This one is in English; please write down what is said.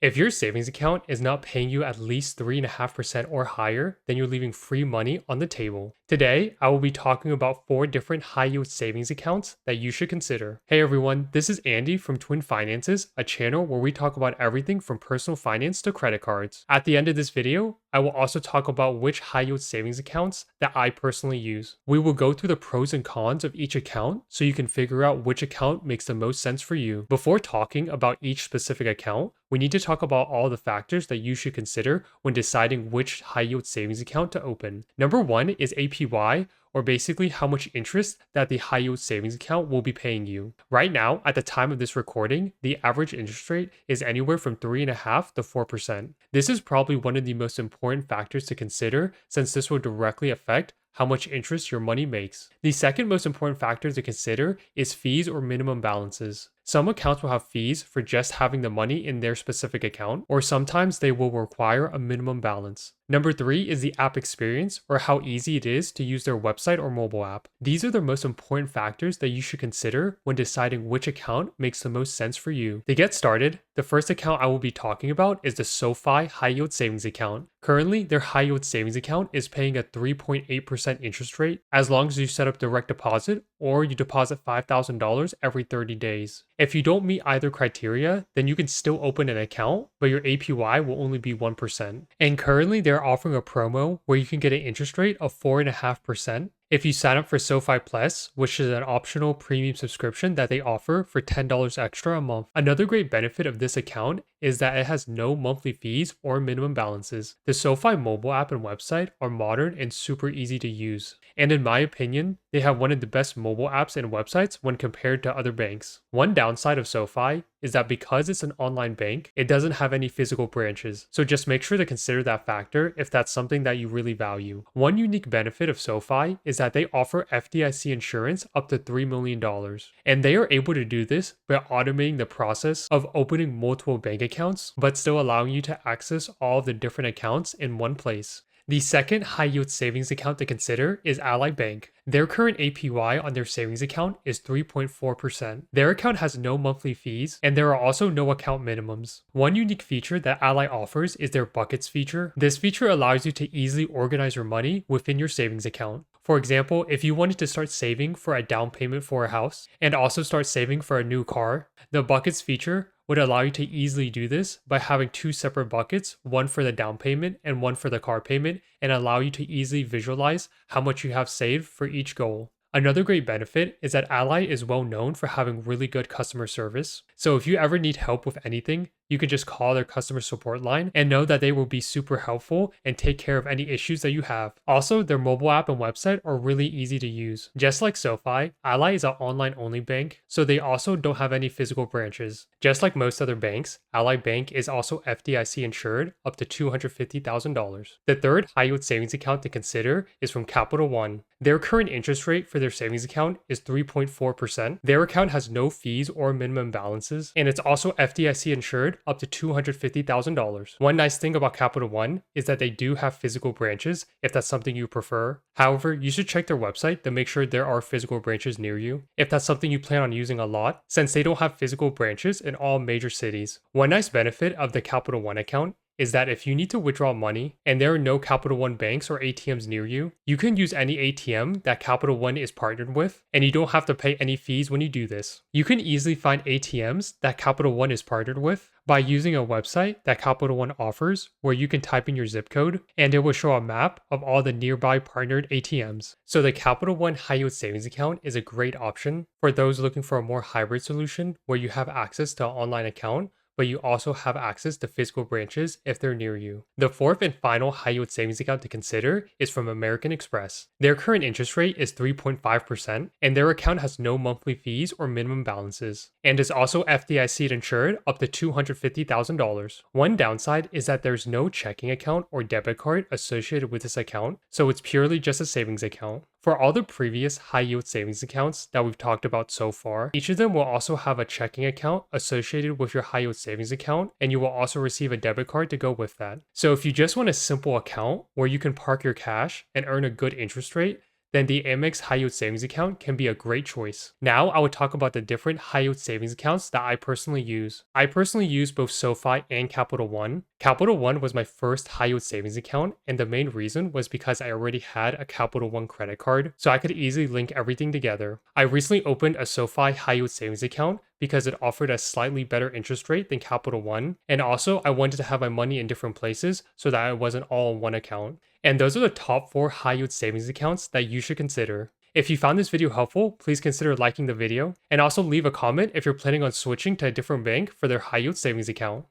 If your savings account is not paying you at least 3.5% or higher, then you're leaving free money on the table. Today, I will be talking about 4 different high yield savings accounts that you should consider. Hey everyone, this is Andy from Twin Finances, a channel where we talk about everything from personal finance to credit cards. At the end of this video, I will also talk about which high yield savings accounts that I personally use. We will go through the pros and cons of each account so you can figure out which account makes the most sense for you. Before talking about each specific account, we need to talk about all the factors that you should consider when deciding which high yield savings account to open. Number 1 is APY, or basically how much interest that the high yield savings account will be paying you. Right now, at the time of this recording, the average interest rate is anywhere from 3.5% to 4%. This is probably one of the most important factors to consider since this will directly affect how much interest your money makes. The second most important factor to consider is fees or minimum balances. Some accounts will have fees for just having the money in their specific account, or sometimes they will require a minimum balance. Number 3 is the app experience, or how easy it is to use their website or mobile app. These are the most important factors that you should consider when deciding which account makes the most sense for you. To get started, the first account I will be talking about is the SoFi High Yield Savings Account. Currently, their high yield savings account is paying a 3.8% interest rate as long as you set up direct deposit or you deposit $5,000 every 30 days. If you don't meet either criteria, then you can still open an account, but your APY will only be 1%. And currently, they're offering a promo where you can get an interest rate of 4.5% if you sign up for SoFi Plus, which is an optional premium subscription that they offer for $10 extra a month. Another great benefit of this account is that it has no monthly fees or minimum balances. The SoFi mobile app and website are modern and super easy to use. And in my opinion, they have one of the best mobile apps and websites when compared to other banks. One downside of SoFi is that because it's an online bank, it doesn't have any physical branches. So just make sure to consider that factor if that's something that you really value. One unique benefit of SoFi is that they offer FDIC insurance up to $3 million. And they are able to do this by automating the process of opening multiple bank accounts, but still allowing you to access all of the different accounts in one place. The second high yield savings account to consider is Ally Bank. Their current APY on their savings account is 3.4%. Their account has no monthly fees, and there are also no account minimums. One unique feature that Ally offers is their buckets feature. This feature allows you to easily organize your money within your savings account. For example, if you wanted to start saving for a down payment for a house and also start saving for a new car, the buckets feature would allow you to easily do this by having 2 separate buckets, one for the down payment and one for the car payment, and allow you to easily visualize how much you have saved for each goal. Another great benefit is that Ally is well known for having really good customer service. So if you ever need help with anything, you can just call their customer support line and know that they will be super helpful and take care of any issues that you have. Also, their mobile app and website are really easy to use. Just like SoFi, Ally is an online only bank, so they also don't have any physical branches. Just like most other banks, Ally Bank is also FDIC insured up to $250,000. The third high yield savings account to consider is from Capital One. Their current interest rate for their savings account is 3.4%. Their account has no fees or minimum balances, and it's also FDIC insured up to $250,000. One nice thing about Capital One is that they do have physical branches if that's something you prefer. However, you should check their website to make sure there are physical branches near you if that's something you plan on using a lot, since they don't have physical branches in all major cities. One nice benefit of the Capital One account is that if you need to withdraw money and there are no Capital One banks or ATMs near you, you can use any ATM that Capital One is partnered with, and you don't have to pay any fees when you do this. You can easily find ATMs that Capital One is partnered with by using a website that Capital One offers where you can type in your zip code and it will show a map of all the nearby partnered ATMs. So the Capital One high yield savings account is a great option for those looking for a more hybrid solution where you have access to an online account, but you also have access to physical branches if they're near you. The fourth and final high yield savings account to consider is from American Express. Their current interest rate is 3.5%, and their account has no monthly fees or minimum balances, and is also FDIC insured up to $250,000. One downside is that there's no checking account or debit card associated with this account, so it's purely just a savings account. For all the previous high yield savings accounts that we've talked about so far, each of them will also have a checking account associated with your high yield savings account, and you will also receive a debit card to go with that. So if you just want a simple account where you can park your cash and earn a good interest rate, then the Amex high yield savings account can be a great choice. Now I will talk about the different high yield savings accounts that I personally use. I personally use both SoFi and Capital One. Capital One was my first high yield savings account, and the main reason was because I already had a Capital One credit card, so I could easily link everything together. I recently opened a SoFi high yield savings account because it offered a slightly better interest rate than Capital One, and also I wanted to have my money in different places so that it wasn't all in one account. And those are the top 4 high yield savings accounts that you should consider. If you found this video helpful, please consider liking the video, and also leave a comment if you're planning on switching to a different bank for their high yield savings account.